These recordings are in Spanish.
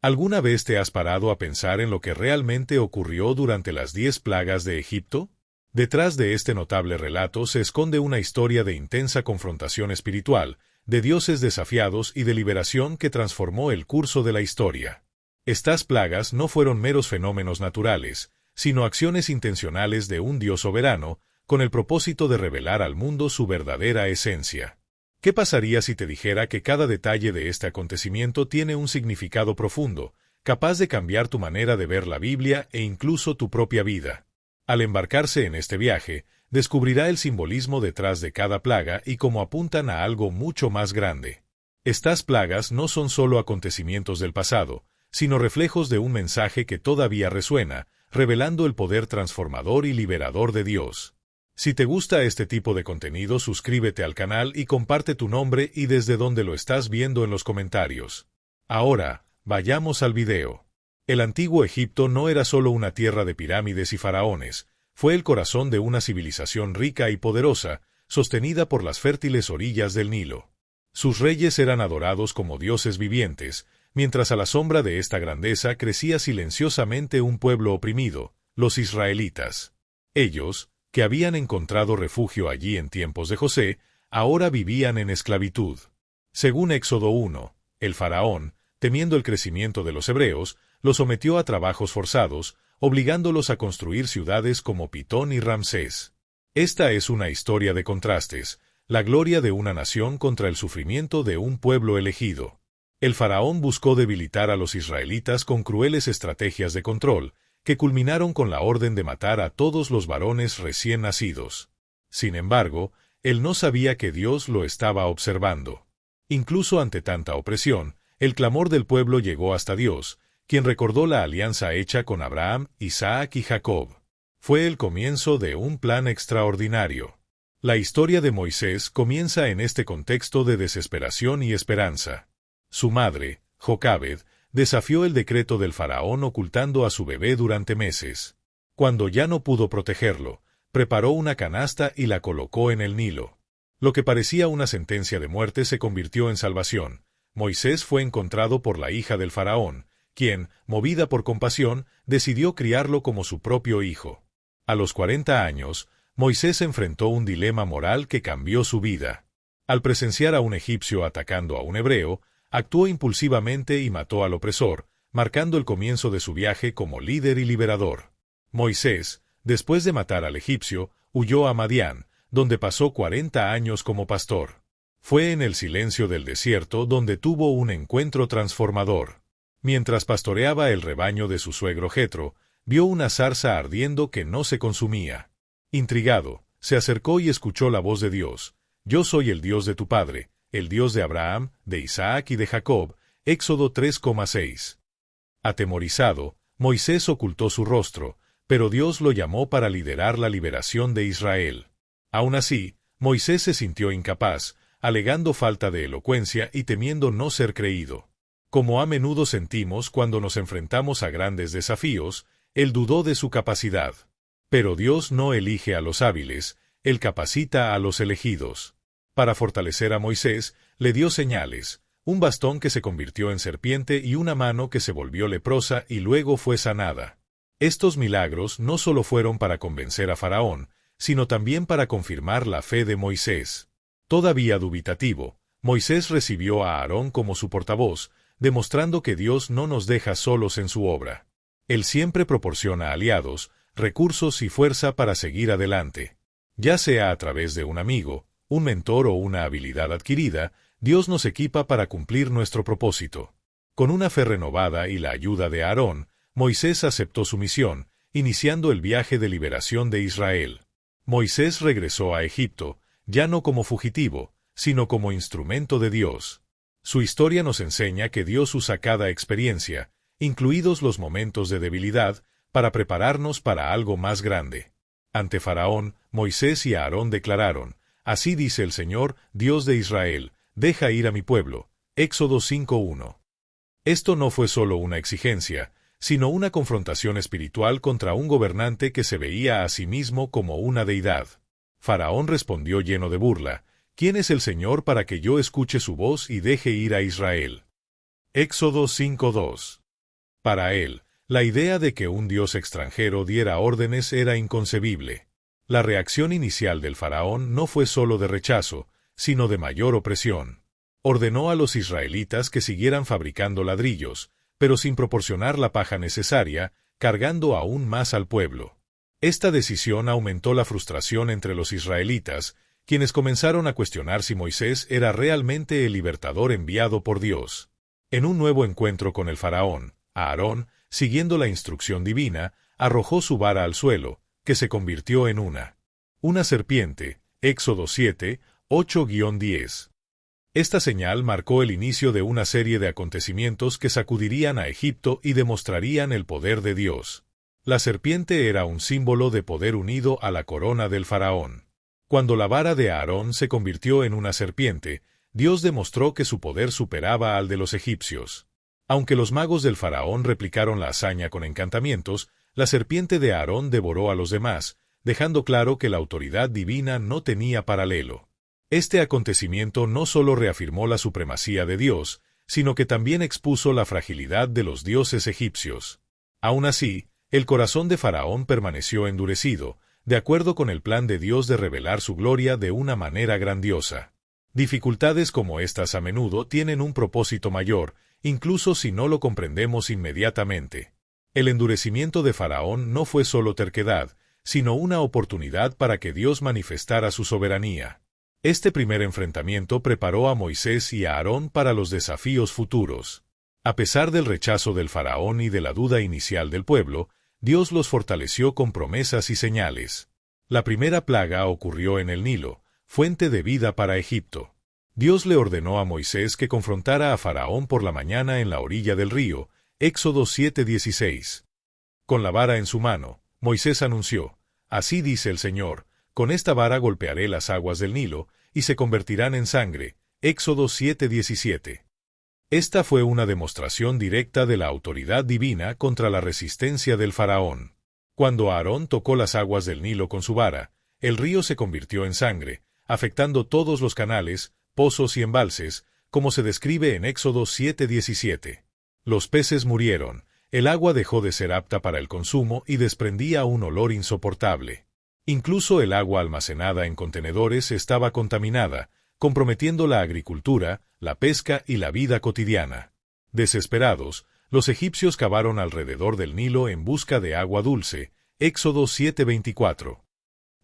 ¿Alguna vez te has parado a pensar en lo que realmente ocurrió durante las 10 plagas de Egipto? Detrás de este notable relato se esconde una historia de intensa confrontación espiritual, de dioses desafiados y de liberación que transformó el curso de la historia. Estas plagas no fueron meros fenómenos naturales, sino acciones intencionales de un Dios soberano, con el propósito de revelar al mundo su verdadera esencia. ¿Qué pasaría si te dijera que cada detalle de este acontecimiento tiene un significado profundo, capaz de cambiar tu manera de ver la Biblia e incluso tu propia vida? Al embarcarse en este viaje, descubrirá el simbolismo detrás de cada plaga y cómo apuntan a algo mucho más grande. Estas plagas no son solo acontecimientos del pasado, sino reflejos de un mensaje que todavía resuena, revelando el poder transformador y liberador de Dios. Si te gusta este tipo de contenido, suscríbete al canal y comparte tu nombre y desde dónde lo estás viendo en los comentarios. Ahora, vayamos al video. El antiguo Egipto no era solo una tierra de pirámides y faraones, fue el corazón de una civilización rica y poderosa, sostenida por las fértiles orillas del Nilo. Sus reyes eran adorados como dioses vivientes, mientras a la sombra de esta grandeza crecía silenciosamente un pueblo oprimido, los israelitas. Ellos, que habían encontrado refugio allí en tiempos de José, ahora vivían en esclavitud. Según Éxodo 1, el faraón, temiendo el crecimiento de los hebreos, los sometió a trabajos forzados, obligándolos a construir ciudades como Pitón y Ramsés. Esta es una historia de contrastes, la gloria de una nación contra el sufrimiento de un pueblo elegido. El faraón buscó debilitar a los israelitas con crueles estrategias de control, que culminaron con la orden de matar a todos los varones recién nacidos. Sin embargo, él no sabía que Dios lo estaba observando. Incluso ante tanta opresión, el clamor del pueblo llegó hasta Dios, quien recordó la alianza hecha con Abraham, Isaac y Jacob. Fue el comienzo de un plan extraordinario. La historia de Moisés comienza en este contexto de desesperación y esperanza. Su madre, Jocabed, desafió el decreto del faraón ocultando a su bebé durante meses. Cuando ya no pudo protegerlo, preparó una canasta y la colocó en el Nilo. Lo que parecía una sentencia de muerte se convirtió en salvación. Moisés fue encontrado por la hija del faraón, quien, movida por compasión, decidió criarlo como su propio hijo. A los 40 años, Moisés enfrentó un dilema moral que cambió su vida. Al presenciar a un egipcio atacando a un hebreo, actuó impulsivamente y mató al opresor, marcando el comienzo de su viaje como líder y liberador. Moisés, después de matar al egipcio, huyó a Madián, donde pasó 40 años como pastor. Fue en el silencio del desierto donde tuvo un encuentro transformador. Mientras pastoreaba el rebaño de su suegro Jetro, vio una zarza ardiendo que no se consumía. Intrigado, se acercó y escuchó la voz de Dios: «Yo soy el Dios de tu padre, el Dios de Abraham, de Isaac y de Jacob». Éxodo 3,6. Atemorizado, Moisés ocultó su rostro, pero Dios lo llamó para liderar la liberación de Israel. Aún así, Moisés se sintió incapaz, alegando falta de elocuencia y temiendo no ser creído. Como a menudo sentimos cuando nos enfrentamos a grandes desafíos, él dudó de su capacidad. Pero Dios no elige a los hábiles, él capacita a los elegidos. Para fortalecer a Moisés, le dio señales: un bastón que se convirtió en serpiente y una mano que se volvió leprosa y luego fue sanada. Estos milagros no solo fueron para convencer a Faraón, sino también para confirmar la fe de Moisés. Todavía dubitativo, Moisés recibió a Aarón como su portavoz, demostrando que Dios no nos deja solos en su obra. Él siempre proporciona aliados, recursos y fuerza para seguir adelante. Ya sea a través de un amigo, un mentor o una habilidad adquirida, Dios nos equipa para cumplir nuestro propósito. Con una fe renovada y la ayuda de Aarón, Moisés aceptó su misión, iniciando el viaje de liberación de Israel. Moisés regresó a Egipto, ya no como fugitivo, sino como instrumento de Dios. Su historia nos enseña que Dios usa cada experiencia, incluidos los momentos de debilidad, para prepararnos para algo más grande. Ante Faraón, Moisés y Aarón declararon: «Así dice el Señor, Dios de Israel, deja ir a mi pueblo». Éxodo 5:1. Esto no fue solo una exigencia, sino una confrontación espiritual contra un gobernante que se veía a sí mismo como una deidad. Faraón respondió lleno de burla: «¿Quién es el Señor para que yo escuche su voz y deje ir a Israel?». Éxodo 5:2. Para él, la idea de que un dios extranjero diera órdenes era inconcebible. La reacción inicial del faraón no fue solo de rechazo, sino de mayor opresión. Ordenó a los israelitas que siguieran fabricando ladrillos, pero sin proporcionar la paja necesaria, cargando aún más al pueblo. Esta decisión aumentó la frustración entre los israelitas, quienes comenzaron a cuestionar si Moisés era realmente el libertador enviado por Dios. En un nuevo encuentro con el faraón, Aarón, siguiendo la instrucción divina, arrojó su vara al suelo, que se convirtió en una serpiente. Éxodo 7, 8-10. Esta señal marcó el inicio de una serie de acontecimientos que sacudirían a Egipto y demostrarían el poder de Dios. La serpiente era un símbolo de poder unido a la corona del faraón. Cuando la vara de Aarón se convirtió en una serpiente, Dios demostró que su poder superaba al de los egipcios. Aunque los magos del faraón replicaron la hazaña con encantamientos, la serpiente de Aarón devoró a los demás, dejando claro que la autoridad divina no tenía paralelo. Este acontecimiento no solo reafirmó la supremacía de Dios, sino que también expuso la fragilidad de los dioses egipcios. Aún así, el corazón de Faraón permaneció endurecido, de acuerdo con el plan de Dios de revelar su gloria de una manera grandiosa. Dificultades como estas a menudo tienen un propósito mayor, incluso si no lo comprendemos inmediatamente. El endurecimiento de Faraón no fue solo terquedad, sino una oportunidad para que Dios manifestara su soberanía. Este primer enfrentamiento preparó a Moisés y a Aarón para los desafíos futuros. A pesar del rechazo del faraón y de la duda inicial del pueblo, Dios los fortaleció con promesas y señales. La primera plaga ocurrió en el Nilo, fuente de vida para Egipto. Dios le ordenó a Moisés que confrontara a Faraón por la mañana en la orilla del río, Éxodo 7:16. Con la vara en su mano, Moisés anunció: «Así dice el Señor, con esta vara golpearé las aguas del Nilo, y se convertirán en sangre», Éxodo 7:17. Esta fue una demostración directa de la autoridad divina contra la resistencia del faraón. Cuando Aarón tocó las aguas del Nilo con su vara, el río se convirtió en sangre, afectando todos los canales, pozos y embalses, como se describe en Éxodo 7:17. Los peces murieron, el agua dejó de ser apta para el consumo y desprendía un olor insoportable. Incluso el agua almacenada en contenedores estaba contaminada, comprometiendo la agricultura, la pesca y la vida cotidiana. Desesperados, los egipcios cavaron alrededor del Nilo en busca de agua dulce, Éxodo 7:24.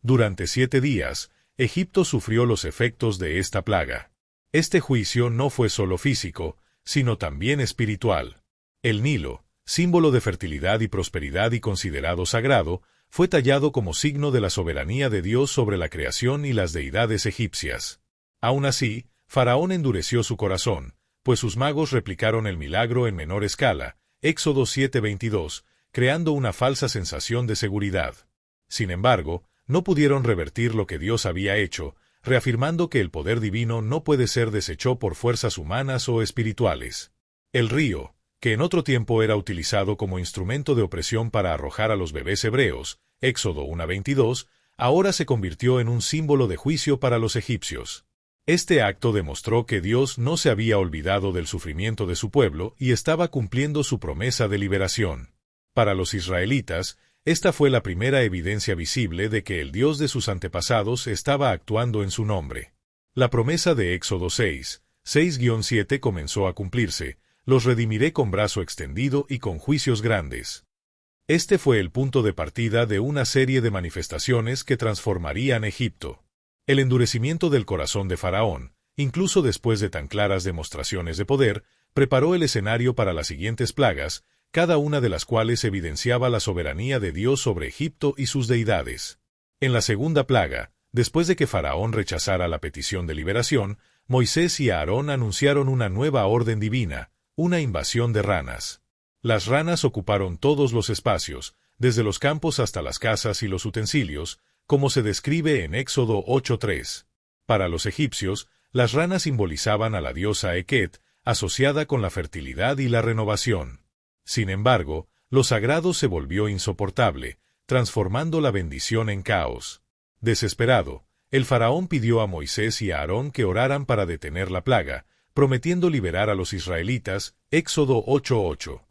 Durante 7 días, Egipto sufrió los efectos de esta plaga. Este juicio no fue solo físico, sino también espiritual. El Nilo, símbolo de fertilidad y prosperidad y considerado sagrado, fue tallado como signo de la soberanía de Dios sobre la creación y las deidades egipcias. Aún así, Faraón endureció su corazón, pues sus magos replicaron el milagro en menor escala, Éxodo 7:22, creando una falsa sensación de seguridad. Sin embargo, no pudieron revertir lo que Dios había hecho, reafirmando que el poder divino no puede ser deshecho por fuerzas humanas o espirituales. El río, que en otro tiempo era utilizado como instrumento de opresión para arrojar a los bebés hebreos, Éxodo 1:22, ahora se convirtió en un símbolo de juicio para los egipcios. Este acto demostró que Dios no se había olvidado del sufrimiento de su pueblo y estaba cumpliendo su promesa de liberación. Para los israelitas, esta fue la primera evidencia visible de que el Dios de sus antepasados estaba actuando en su nombre. La promesa de Éxodo 6:7 comenzó a cumplirse: «Los redimiré con brazo extendido y con juicios grandes». Este fue el punto de partida de una serie de manifestaciones que transformarían Egipto. El endurecimiento del corazón de Faraón, incluso después de tan claras demostraciones de poder, preparó el escenario para las siguientes plagas, cada una de las cuales evidenciaba la soberanía de Dios sobre Egipto y sus deidades. En la segunda plaga, después de que Faraón rechazara la petición de liberación, Moisés y Aarón anunciaron una nueva orden divina: una invasión de ranas. Las ranas ocuparon todos los espacios, desde los campos hasta las casas y los utensilios, como se describe en Éxodo 8:3. Para los egipcios, las ranas simbolizaban a la diosa Eket, asociada con la fertilidad y la renovación. Sin embargo, lo sagrado se volvió insoportable, transformando la bendición en caos. Desesperado, el faraón pidió a Moisés y a Aarón que oraran para detener la plaga, prometiendo liberar a los israelitas, Éxodo 8:8.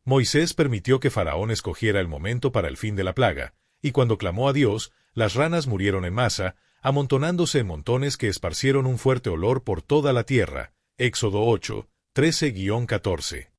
Moisés permitió que Faraón escogiera el momento para el fin de la plaga, y cuando clamó a Dios, las ranas murieron en masa, amontonándose en montones que esparcieron un fuerte olor por toda la tierra. Éxodo 8, 13-14.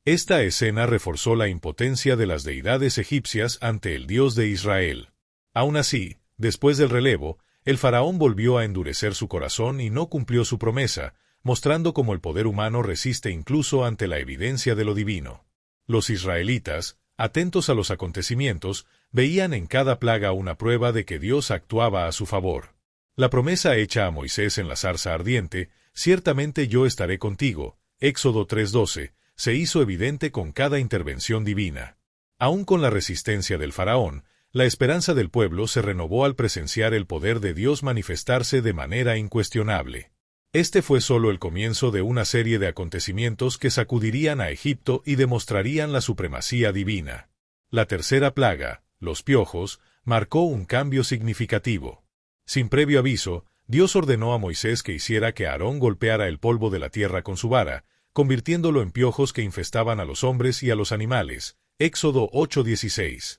Esta escena reforzó la impotencia de las deidades egipcias ante el Dios de Israel. Aún así, después del relevo, el faraón volvió a endurecer su corazón y no cumplió su promesa, mostrando cómo el poder humano resiste incluso ante la evidencia de lo divino. Los israelitas, atentos a los acontecimientos, veían en cada plaga una prueba de que Dios actuaba a su favor. La promesa hecha a Moisés en la zarza ardiente, ciertamente yo estaré contigo, Éxodo 3:12, se hizo evidente con cada intervención divina. Aún con la resistencia del faraón, la esperanza del pueblo se renovó al presenciar el poder de Dios manifestarse de manera incuestionable. Este fue solo el comienzo de una serie de acontecimientos que sacudirían a Egipto y demostrarían la supremacía divina. La tercera plaga, los piojos, marcó un cambio significativo. Sin previo aviso, Dios ordenó a Moisés que hiciera que Aarón golpeara el polvo de la tierra con su vara, convirtiéndolo en piojos que infestaban a los hombres y a los animales. Éxodo 8:16.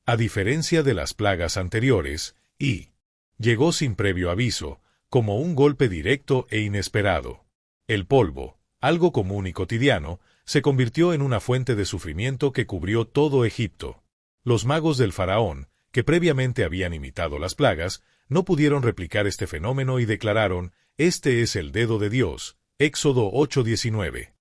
A diferencia de las plagas anteriores, llegó sin previo aviso, como un golpe directo e inesperado. El polvo, algo común y cotidiano, se convirtió en una fuente de sufrimiento que cubrió todo Egipto. Los magos del faraón, que previamente habían imitado las plagas, no pudieron replicar este fenómeno y declararon, «Este es el dedo de Dios», Éxodo 8:19.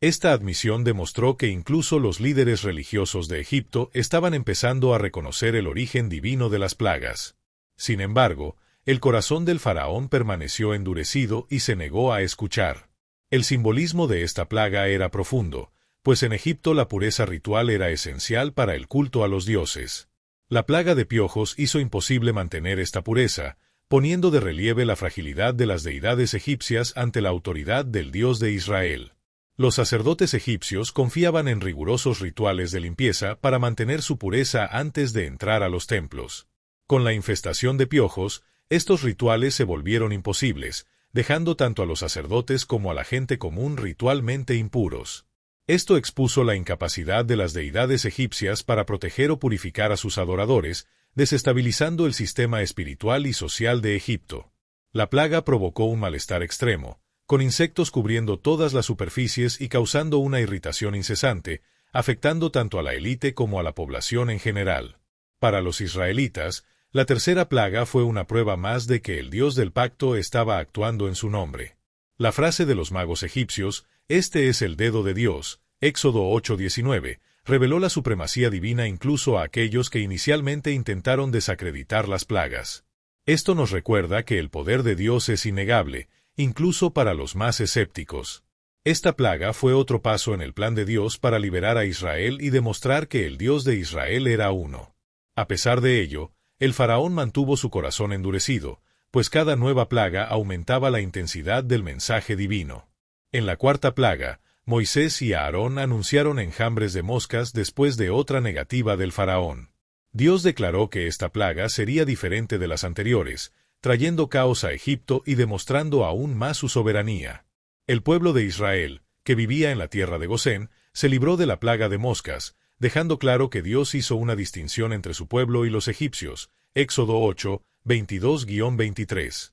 Esta admisión demostró que incluso los líderes religiosos de Egipto estaban empezando a reconocer el origen divino de las plagas. Sin embargo, el corazón del faraón permaneció endurecido y se negó a escuchar. El simbolismo de esta plaga era profundo, pues en Egipto la pureza ritual era esencial para el culto a los dioses. La plaga de piojos hizo imposible mantener esta pureza, poniendo de relieve la fragilidad de las deidades egipcias ante la autoridad del Dios de Israel. Los sacerdotes egipcios confiaban en rigurosos rituales de limpieza para mantener su pureza antes de entrar a los templos. Con la infestación de piojos, estos rituales se volvieron imposibles, dejando tanto a los sacerdotes como a la gente común ritualmente impuros. Esto expuso la incapacidad de las deidades egipcias para proteger o purificar a sus adoradores, desestabilizando el sistema espiritual y social de Egipto. La plaga provocó un malestar extremo, con insectos cubriendo todas las superficies y causando una irritación incesante, afectando tanto a la élite como a la población en general. Para los israelitas, la tercera plaga fue una prueba más de que el Dios del pacto estaba actuando en su nombre. La frase de los magos egipcios, «Este es el dedo de Dios», Éxodo 8:19, reveló la supremacía divina incluso a aquellos que inicialmente intentaron desacreditar las plagas. Esto nos recuerda que el poder de Dios es innegable, incluso para los más escépticos. Esta plaga fue otro paso en el plan de Dios para liberar a Israel y demostrar que el Dios de Israel era uno. A pesar de ello, el faraón mantuvo su corazón endurecido, pues cada nueva plaga aumentaba la intensidad del mensaje divino. En la cuarta plaga, Moisés y Aarón anunciaron enjambres de moscas después de otra negativa del faraón. Dios declaró que esta plaga sería diferente de las anteriores, trayendo caos a Egipto y demostrando aún más su soberanía. El pueblo de Israel, que vivía en la tierra de Gosén, se libró de la plaga de moscas, dejando claro que Dios hizo una distinción entre su pueblo y los egipcios. Éxodo 8, 22-23.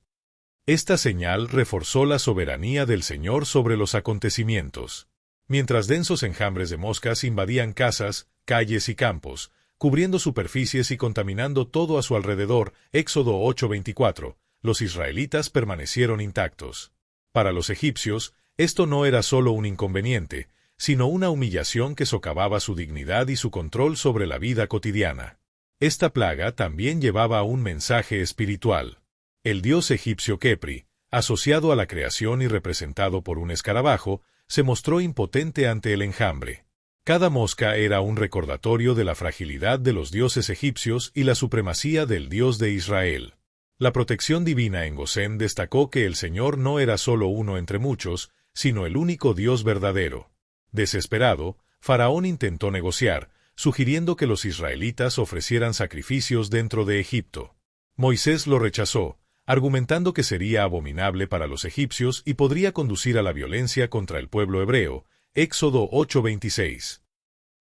Esta señal reforzó la soberanía del Señor sobre los acontecimientos. Mientras densos enjambres de moscas invadían casas, calles y campos, cubriendo superficies y contaminando todo a su alrededor, Éxodo 8:24, los israelitas permanecieron intactos. Para los egipcios, esto no era solo un inconveniente, sino una humillación que socavaba su dignidad y su control sobre la vida cotidiana. Esta plaga también llevaba un mensaje espiritual. El dios egipcio Kepri, asociado a la creación y representado por un escarabajo, se mostró impotente ante el enjambre. Cada mosca era un recordatorio de la fragilidad de los dioses egipcios y la supremacía del Dios de Israel. La protección divina en Gosén destacó que el Señor no era solo uno entre muchos, sino el único Dios verdadero. Desesperado, Faraón intentó negociar, sugiriendo que los israelitas ofrecieran sacrificios dentro de Egipto. Moisés lo rechazó, argumentando que sería abominable para los egipcios y podría conducir a la violencia contra el pueblo hebreo. Éxodo 8:26.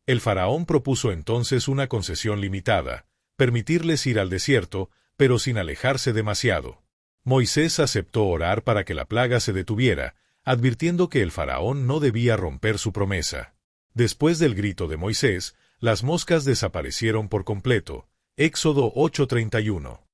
El faraón propuso entonces una concesión limitada, permitirles ir al desierto, pero sin alejarse demasiado. Moisés aceptó orar para que la plaga se detuviera, advirtiendo que el faraón no debía romper su promesa. Después del grito de Moisés, las moscas desaparecieron por completo. Éxodo 8:31.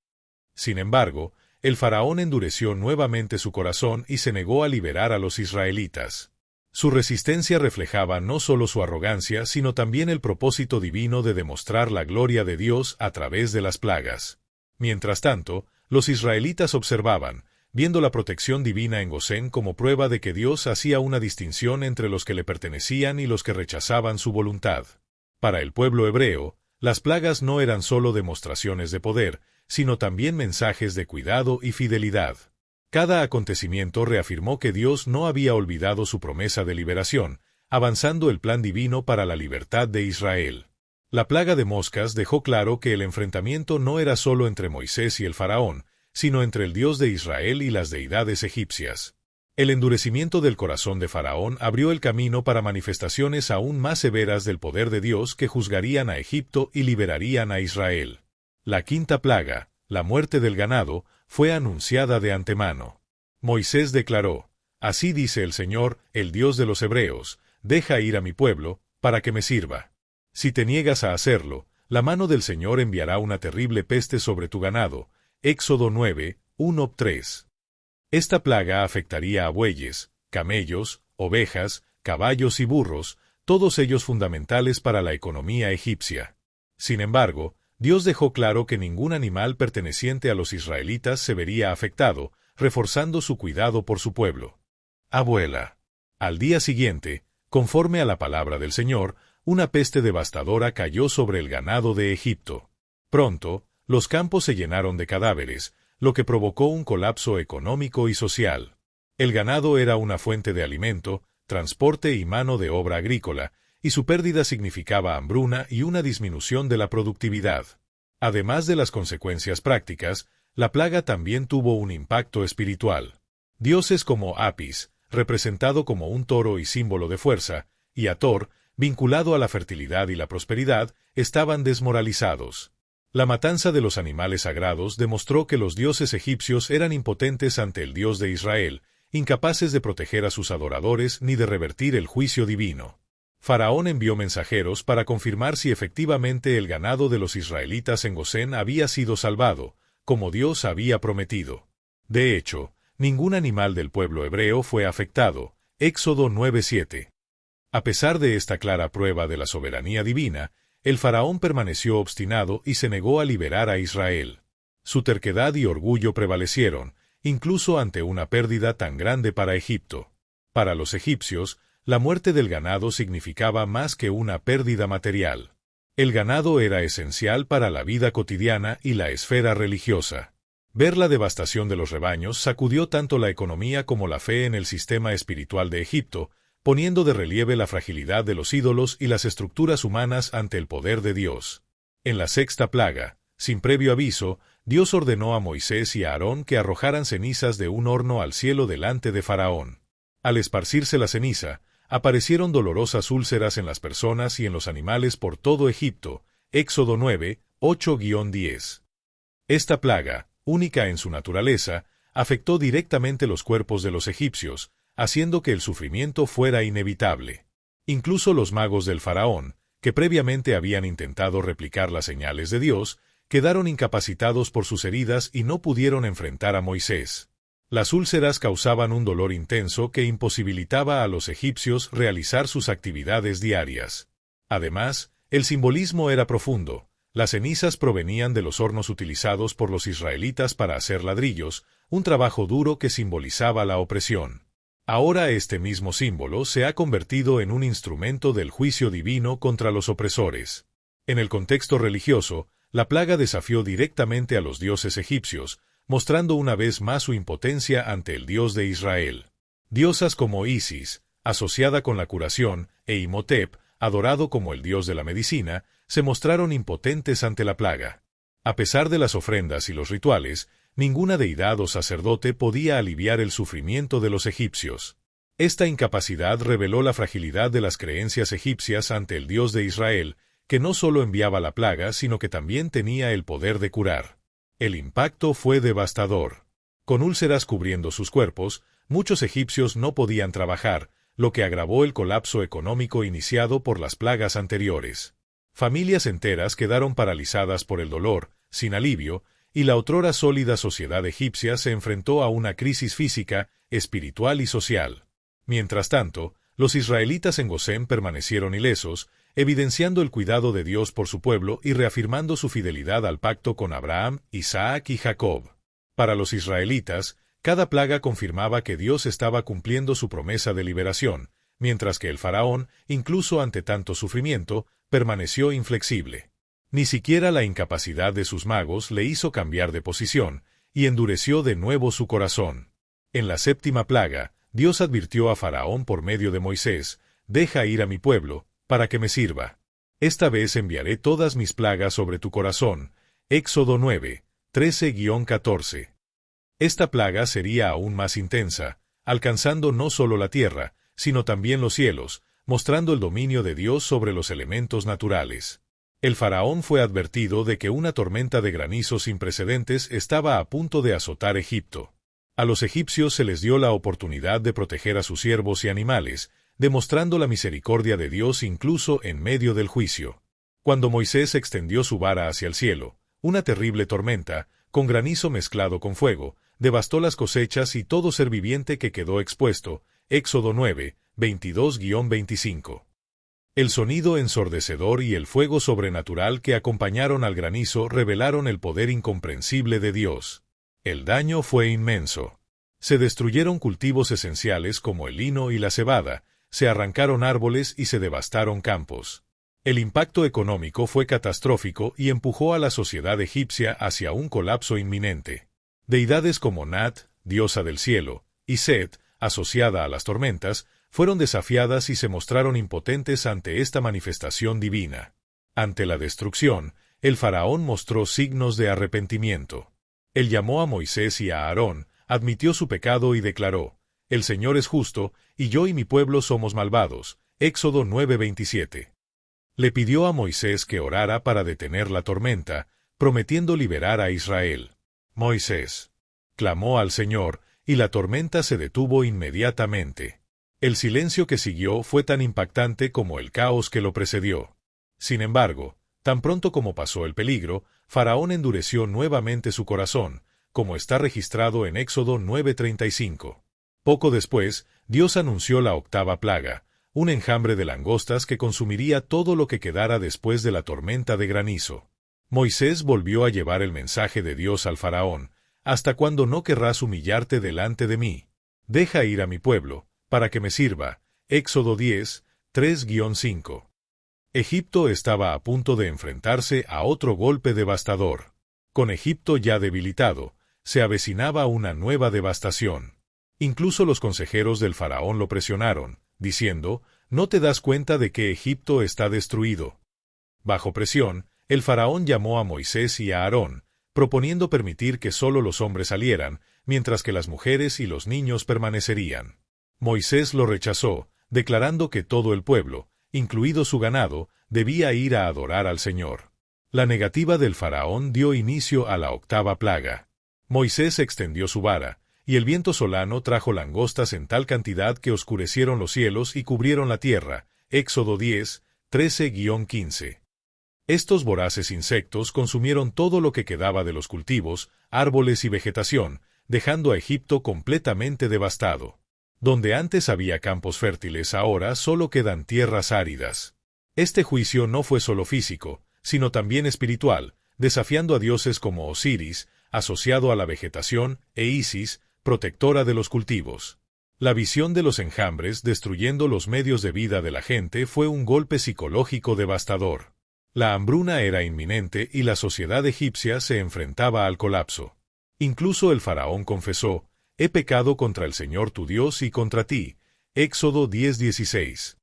Sin embargo, el faraón endureció nuevamente su corazón y se negó a liberar a los israelitas. Su resistencia reflejaba no solo su arrogancia, sino también el propósito divino de demostrar la gloria de Dios a través de las plagas. Mientras tanto, los israelitas observaban, viendo la protección divina en Gosén como prueba de que Dios hacía una distinción entre los que le pertenecían y los que rechazaban su voluntad. Para el pueblo hebreo, las plagas no eran solo demostraciones de poder, sino también mensajes de cuidado y fidelidad. Cada acontecimiento reafirmó que Dios no había olvidado su promesa de liberación, avanzando el plan divino para la libertad de Israel. La plaga de moscas dejó claro que el enfrentamiento no era solo entre Moisés y el faraón, sino entre el Dios de Israel y las deidades egipcias. El endurecimiento del corazón de Faraón abrió el camino para manifestaciones aún más severas del poder de Dios que juzgarían a Egipto y liberarían a Israel. La quinta plaga, la muerte del ganado, fue anunciada de antemano. Moisés declaró: «Así dice el Señor, el Dios de los hebreos, deja ir a mi pueblo, para que me sirva. Si te niegas a hacerlo, la mano del Señor enviará una terrible peste sobre tu ganado». Éxodo 9, 1-3. Esta plaga afectaría a bueyes, camellos, ovejas, caballos y burros, todos ellos fundamentales para la economía egipcia. Sin embargo, Dios dejó claro que ningún animal perteneciente a los israelitas se vería afectado, reforzando su cuidado por su pueblo. Abuela. Al día siguiente, conforme a la palabra del Señor, una peste devastadora cayó sobre el ganado de Egipto. Pronto, los campos se llenaron de cadáveres, lo que provocó un colapso económico y social. El ganado era una fuente de alimento, transporte y mano de obra agrícola, y su pérdida significaba hambruna y una disminución de la productividad. Además de las consecuencias prácticas, la plaga también tuvo un impacto espiritual. Dioses como Apis, representado como un toro y símbolo de fuerza, y Hathor, vinculado a la fertilidad y la prosperidad, estaban desmoralizados. La matanza de los animales sagrados demostró que los dioses egipcios eran impotentes ante el Dios de Israel, incapaces de proteger a sus adoradores ni de revertir el juicio divino. Faraón envió mensajeros para confirmar si efectivamente el ganado de los israelitas en Gosén había sido salvado, como Dios había prometido. De hecho, ningún animal del pueblo hebreo fue afectado. Éxodo 9:7. A pesar de esta clara prueba de la soberanía divina, el faraón permaneció obstinado y se negó a liberar a Israel. Su terquedad y orgullo prevalecieron, incluso ante una pérdida tan grande para Egipto. Para los egipcios, la muerte del ganado significaba más que una pérdida material. El ganado era esencial para la vida cotidiana y la esfera religiosa. Ver la devastación de los rebaños sacudió tanto la economía como la fe en el sistema espiritual de Egipto, poniendo de relieve la fragilidad de los ídolos y las estructuras humanas ante el poder de Dios. En la sexta plaga, sin previo aviso, Dios ordenó a Moisés y a Aarón que arrojaran cenizas de un horno al cielo delante de Faraón. Al esparcirse la ceniza, aparecieron dolorosas úlceras en las personas y en los animales por todo Egipto. Éxodo 9, 8-10. Esta plaga, única en su naturaleza, afectó directamente los cuerpos de los egipcios, haciendo que el sufrimiento fuera inevitable. Incluso los magos del faraón, que previamente habían intentado replicar las señales de Dios, quedaron incapacitados por sus heridas y no pudieron enfrentar a Moisés. Las úlceras causaban un dolor intenso que imposibilitaba a los egipcios realizar sus actividades diarias. Además, el simbolismo era profundo. Las cenizas provenían de los hornos utilizados por los israelitas para hacer ladrillos, un trabajo duro que simbolizaba la opresión. Ahora este mismo símbolo se ha convertido en un instrumento del juicio divino contra los opresores. En el contexto religioso, la plaga desafió directamente a los dioses egipcios, mostrando una vez más su impotencia ante el Dios de Israel. Diosas como Isis, asociada con la curación, e Imhotep, adorado como el dios de la medicina, se mostraron impotentes ante la plaga. A pesar de las ofrendas y los rituales, ninguna deidad o sacerdote podía aliviar el sufrimiento de los egipcios. Esta incapacidad reveló la fragilidad de las creencias egipcias ante el Dios de Israel, que no solo enviaba la plaga, sino que también tenía el poder de curar. El impacto fue devastador. Con úlceras cubriendo sus cuerpos, muchos egipcios no podían trabajar, lo que agravó el colapso económico iniciado por las plagas anteriores. Familias enteras quedaron paralizadas por el dolor, sin alivio, y la otrora sólida sociedad egipcia se enfrentó a una crisis física, espiritual y social. Mientras tanto, los israelitas en Gosén permanecieron ilesos, evidenciando el cuidado de Dios por su pueblo y reafirmando su fidelidad al pacto con Abraham, Isaac y Jacob. Para los israelitas, cada plaga confirmaba que Dios estaba cumpliendo su promesa de liberación, mientras que el faraón, incluso ante tanto sufrimiento, permaneció inflexible. Ni siquiera la incapacidad de sus magos le hizo cambiar de posición, y endureció de nuevo su corazón. En la séptima plaga, Dios advirtió a Faraón por medio de Moisés: «Deja ir a mi pueblo, para que me sirva. Esta vez enviaré todas mis plagas sobre tu corazón». Éxodo 9, 13-14. Esta plaga sería aún más intensa, alcanzando no solo la tierra, sino también los cielos, mostrando el dominio de Dios sobre los elementos naturales. El faraón fue advertido de que una tormenta de granizo sin precedentes estaba a punto de azotar Egipto. A los egipcios se les dio la oportunidad de proteger a sus siervos y animales, demostrando la misericordia de Dios incluso en medio del juicio. Cuando Moisés extendió su vara hacia el cielo, una terrible tormenta, con granizo mezclado con fuego, devastó las cosechas y todo ser viviente que quedó expuesto. Éxodo 9, 22-25. El sonido ensordecedor y el fuego sobrenatural que acompañaron al granizo revelaron el poder incomprensible de Dios. El daño fue inmenso. Se destruyeron cultivos esenciales como el lino y la cebada, se arrancaron árboles y se devastaron campos. El impacto económico fue catastrófico y empujó a la sociedad egipcia hacia un colapso inminente. Deidades como Nat, diosa del cielo, y Set, asociada a las tormentas, fueron desafiadas y se mostraron impotentes ante esta manifestación divina. Ante la destrucción, el faraón mostró signos de arrepentimiento. Él llamó a Moisés y a Aarón, admitió su pecado y declaró: «El Señor es justo, y yo y mi pueblo somos malvados». Éxodo 9:27. Le pidió a Moisés que orara para detener la tormenta, prometiendo liberar a Israel. Moisés clamó al Señor, y la tormenta se detuvo inmediatamente. El silencio que siguió fue tan impactante como el caos que lo precedió. Sin embargo, tan pronto como pasó el peligro, Faraón endureció nuevamente su corazón, como está registrado en Éxodo 9:35. Poco después, Dios anunció la octava plaga, un enjambre de langostas que consumiría todo lo que quedara después de la tormenta de granizo. Moisés volvió a llevar el mensaje de Dios al faraón: «¿Hasta cuándo no querrás humillarte delante de mí? Deja ir a mi pueblo, para que me sirva». Éxodo 10, 3-5. Egipto estaba a punto de enfrentarse a otro golpe devastador. Con Egipto ya debilitado, se avecinaba una nueva devastación. Incluso los consejeros del faraón lo presionaron, diciendo: «¿No te das cuenta de que Egipto está destruido?». Bajo presión, el faraón llamó a Moisés y a Aarón, proponiendo permitir que solo los hombres salieran, mientras que las mujeres y los niños permanecerían. Moisés lo rechazó, declarando que todo el pueblo, incluido su ganado, debía ir a adorar al Señor. La negativa del faraón dio inicio a la octava plaga. Moisés extendió su vara, y el viento solano trajo langostas en tal cantidad que oscurecieron los cielos y cubrieron la tierra. Éxodo 10, 13-15. Estos voraces insectos consumieron todo lo que quedaba de los cultivos, árboles y vegetación, dejando a Egipto completamente devastado. Donde antes había campos fértiles, ahora solo quedan tierras áridas. Este juicio no fue solo físico, sino también espiritual, desafiando a dioses como Osiris, asociado a la vegetación, e Isis, protectora de los cultivos. La visión de los enjambres destruyendo los medios de vida de la gente fue un golpe psicológico devastador. La hambruna era inminente y la sociedad egipcia se enfrentaba al colapso. Incluso el faraón confesó: «He pecado contra el Señor tu Dios y contra ti». Éxodo 10:16.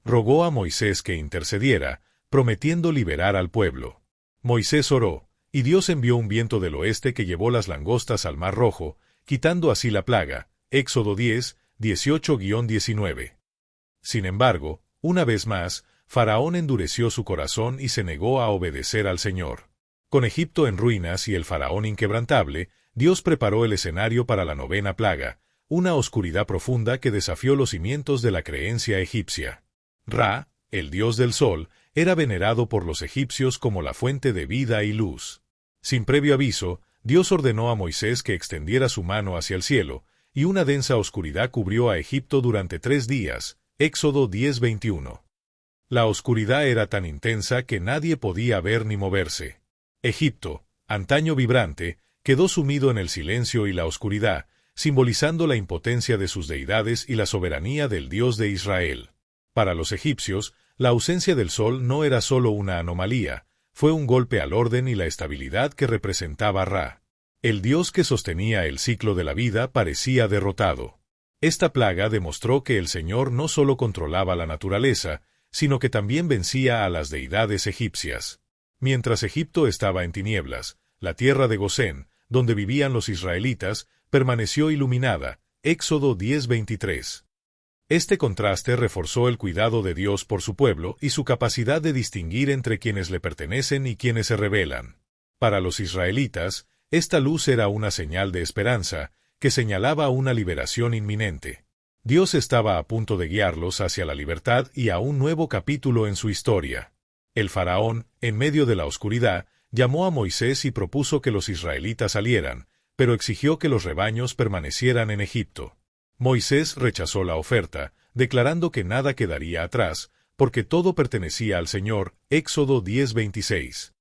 Rogó a Moisés que intercediera, prometiendo liberar al pueblo. Moisés oró, y Dios envió un viento del oeste que llevó las langostas al Mar Rojo, quitando así la plaga. Éxodo 10, 18-19. Sin embargo, una vez más, Faraón endureció su corazón y se negó a obedecer al Señor. Con Egipto en ruinas y el Faraón inquebrantable, Dios preparó el escenario para la novena plaga, una oscuridad profunda que desafió los cimientos de la creencia egipcia. Ra, el dios del sol, era venerado por los egipcios como la fuente de vida y luz. Sin previo aviso, Dios ordenó a Moisés que extendiera su mano hacia el cielo, y una densa oscuridad cubrió a Egipto durante 3 días. Éxodo 10:21. La oscuridad era tan intensa que nadie podía ver ni moverse. Egipto, antaño vibrante, quedó sumido en el silencio y la oscuridad, simbolizando la impotencia de sus deidades y la soberanía del Dios de Israel. Para los egipcios, la ausencia del sol no era solo una anomalía, fue un golpe al orden y la estabilidad que representaba Ra. El dios que sostenía el ciclo de la vida parecía derrotado. Esta plaga demostró que el Señor no solo controlaba la naturaleza, sino que también vencía a las deidades egipcias. Mientras Egipto estaba en tinieblas, la tierra de Gosén, donde vivían los israelitas, permaneció iluminada. Éxodo 10:23. Este contraste reforzó el cuidado de Dios por su pueblo y su capacidad de distinguir entre quienes le pertenecen y quienes se rebelan. Para los israelitas, esta luz era una señal de esperanza, que señalaba una liberación inminente. Dios estaba a punto de guiarlos hacia la libertad y a un nuevo capítulo en su historia. El faraón, en medio de la oscuridad, llamó a Moisés y propuso que los israelitas salieran, pero exigió que los rebaños permanecieran en Egipto. Moisés rechazó la oferta, declarando que nada quedaría atrás, porque todo pertenecía al Señor. Éxodo 10:26.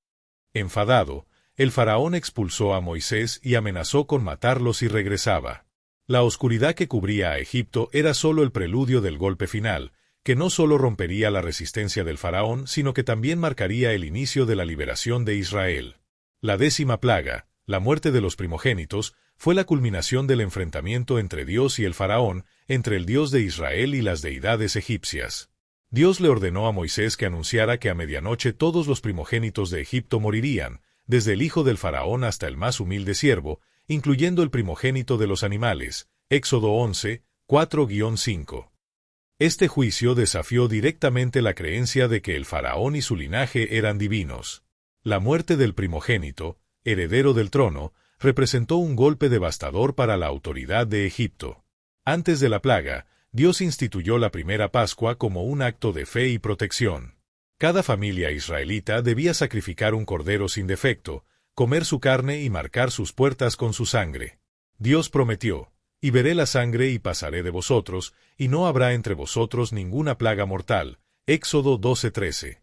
Enfadado, el faraón expulsó a Moisés y amenazó con matarlos si regresaba. La oscuridad que cubría a Egipto era solo el preludio del golpe final, que no solo rompería la resistencia del faraón, sino que también marcaría el inicio de la liberación de Israel. La 10ª plaga, la muerte de los primogénitos, fue la culminación del enfrentamiento entre Dios y el faraón, entre el Dios de Israel y las deidades egipcias. Dios le ordenó a Moisés que anunciara que a medianoche todos los primogénitos de Egipto morirían, desde el hijo del faraón hasta el más humilde siervo, incluyendo el primogénito de los animales. Éxodo 11, 4-5. Este juicio desafió directamente la creencia de que el faraón y su linaje eran divinos. La muerte del primogénito, heredero del trono, representó un golpe devastador para la autoridad de Egipto. Antes de la plaga, Dios instituyó la primera Pascua como un acto de fe y protección. Cada familia israelita debía sacrificar un cordero sin defecto, comer su carne y marcar sus puertas con su sangre. Dios prometió: «Y veré la sangre y pasaré de vosotros, y no habrá entre vosotros ninguna plaga mortal». Éxodo 12:13.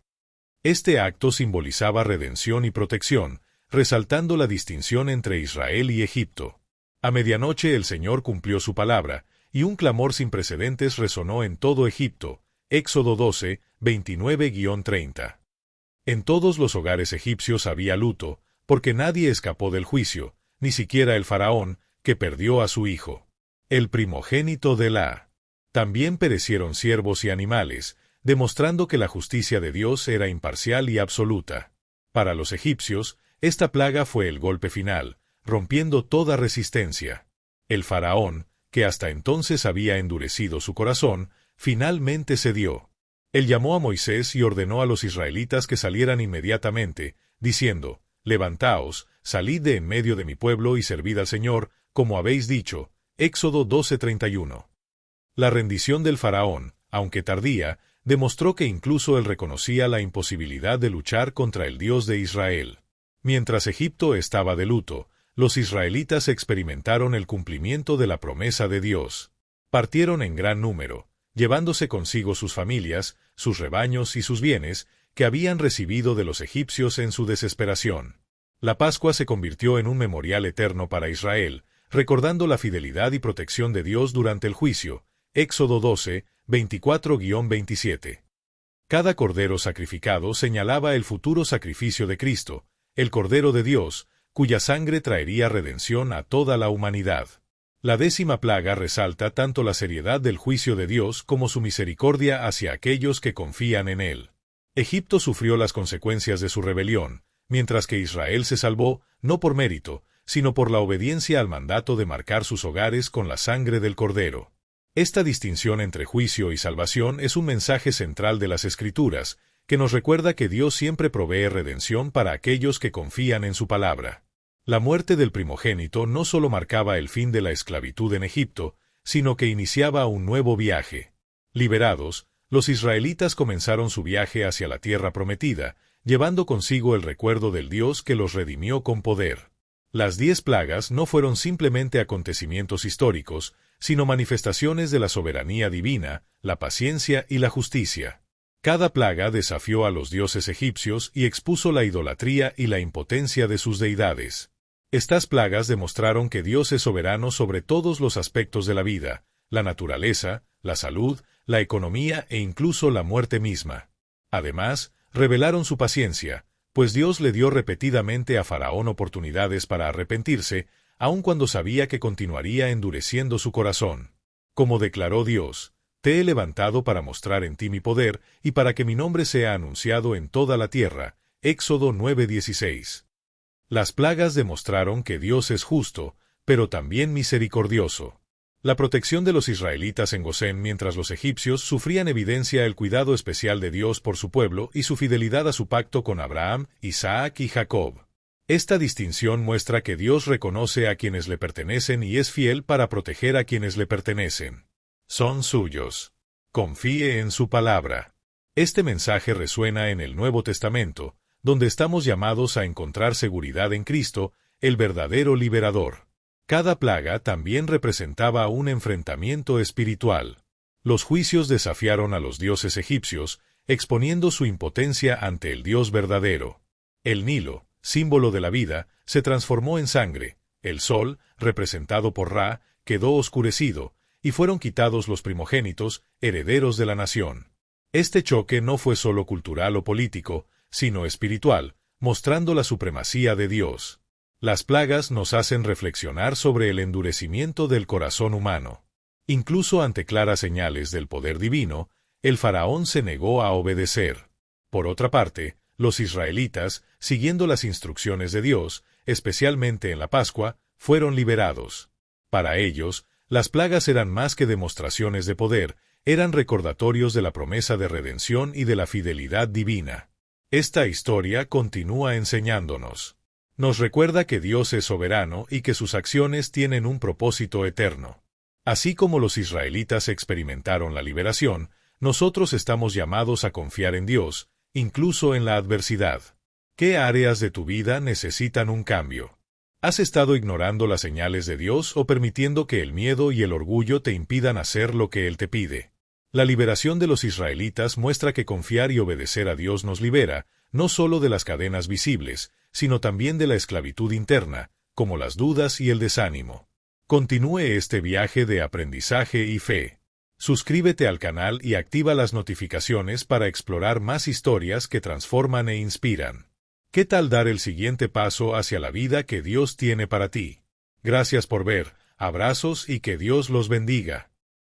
Este acto simbolizaba redención y protección, resaltando la distinción entre Israel y Egipto. A medianoche el Señor cumplió su palabra, y un clamor sin precedentes resonó en todo Egipto. Éxodo 12, 29-30. En todos los hogares egipcios había luto, porque nadie escapó del juicio, ni siquiera el faraón, que perdió a su hijo, el primogénito de La. También perecieron siervos y animales, demostrando que la justicia de Dios era imparcial y absoluta. Para los egipcios, esta plaga fue el golpe final, rompiendo toda resistencia. El faraón, que hasta entonces había endurecido su corazón, finalmente cedió. Él llamó a Moisés y ordenó a los israelitas que salieran inmediatamente, diciendo: «Levantaos, salid de en medio de mi pueblo y servid al Señor, como habéis dicho». Éxodo 12:31. La rendición del faraón, aunque tardía, demostró que incluso él reconocía la imposibilidad de luchar contra el Dios de Israel. Mientras Egipto estaba de luto, los israelitas experimentaron el cumplimiento de la promesa de Dios. Partieron en gran número, llevándose consigo sus familias, sus rebaños y sus bienes, que habían recibido de los egipcios en su desesperación. La Pascua se convirtió en un memorial eterno para Israel, recordando la fidelidad y protección de Dios durante el juicio. Éxodo 12, 24-27. Cada cordero sacrificado señalaba el futuro sacrificio de Cristo, el Cordero de Dios, cuya sangre traería redención a toda la humanidad. La 10ª plaga resalta tanto la seriedad del juicio de Dios como su misericordia hacia aquellos que confían en Él. Egipto sufrió las consecuencias de su rebelión, mientras que Israel se salvó, no por mérito, sino por la obediencia al mandato de marcar sus hogares con la sangre del Cordero. Esta distinción entre juicio y salvación es un mensaje central de las Escrituras, que nos recuerda que Dios siempre provee redención para aquellos que confían en su palabra. La muerte del primogénito no solo marcaba el fin de la esclavitud en Egipto, sino que iniciaba un nuevo viaje. Liberados, los israelitas comenzaron su viaje hacia la tierra prometida, llevando consigo el recuerdo del Dios que los redimió con poder. Las 10 plagas no fueron simplemente acontecimientos históricos, sino manifestaciones de la soberanía divina, la paciencia y la justicia. Cada plaga desafió a los dioses egipcios y expuso la idolatría y la impotencia de sus deidades. Estas plagas demostraron que Dios es soberano sobre todos los aspectos de la vida, la naturaleza, la salud, la economía e incluso la muerte misma. Además, revelaron su paciencia, pues Dios le dio repetidamente a Faraón oportunidades para arrepentirse, aun cuando sabía que continuaría endureciendo su corazón. Como declaró Dios, «Te he levantado para mostrar en ti mi poder y para que mi nombre sea anunciado en toda la tierra». Éxodo 9:16. Las plagas demostraron que Dios es justo, pero también misericordioso. La protección de los israelitas en Gosén mientras los egipcios sufrían evidencia el cuidado especial de Dios por su pueblo y su fidelidad a su pacto con Abraham, Isaac y Jacob. Esta distinción muestra que Dios reconoce a quienes le pertenecen y es fiel para proteger a quienes le pertenecen. Son suyos. Confíe en su palabra. Este mensaje resuena en el Nuevo Testamento, donde estamos llamados a encontrar seguridad en Cristo, el verdadero liberador. Cada plaga también representaba un enfrentamiento espiritual. Los juicios desafiaron a los dioses egipcios, exponiendo su impotencia ante el Dios verdadero. El Nilo, símbolo de la vida, se transformó en sangre, el sol, representado por Ra, quedó oscurecido, y fueron quitados los primogénitos, herederos de la nación. Este choque no fue solo cultural o político, sino espiritual, mostrando la supremacía de Dios. Las plagas nos hacen reflexionar sobre el endurecimiento del corazón humano. Incluso ante claras señales del poder divino, el faraón se negó a obedecer. Por otra parte, los israelitas, siguiendo las instrucciones de Dios, especialmente en la Pascua, fueron liberados. Para ellos, las plagas eran más que demostraciones de poder, eran recordatorios de la promesa de redención y de la fidelidad divina. Esta historia continúa enseñándonos. Nos recuerda que Dios es soberano y que sus acciones tienen un propósito eterno. Así como los israelitas experimentaron la liberación, nosotros estamos llamados a confiar en Dios, incluso en la adversidad. ¿Qué áreas de tu vida necesitan un cambio? ¿Has estado ignorando las señales de Dios o permitiendo que el miedo y el orgullo te impidan hacer lo que Él te pide? La liberación de los israelitas muestra que confiar y obedecer a Dios nos libera, no solo de las cadenas visibles, sino también de la esclavitud interna, como las dudas y el desánimo. Continúe este viaje de aprendizaje y fe. Suscríbete al canal y activa las notificaciones para explorar más historias que transforman e inspiran. ¿Qué tal dar el siguiente paso hacia la vida que Dios tiene para ti? Gracias por ver, abrazos y que Dios los bendiga.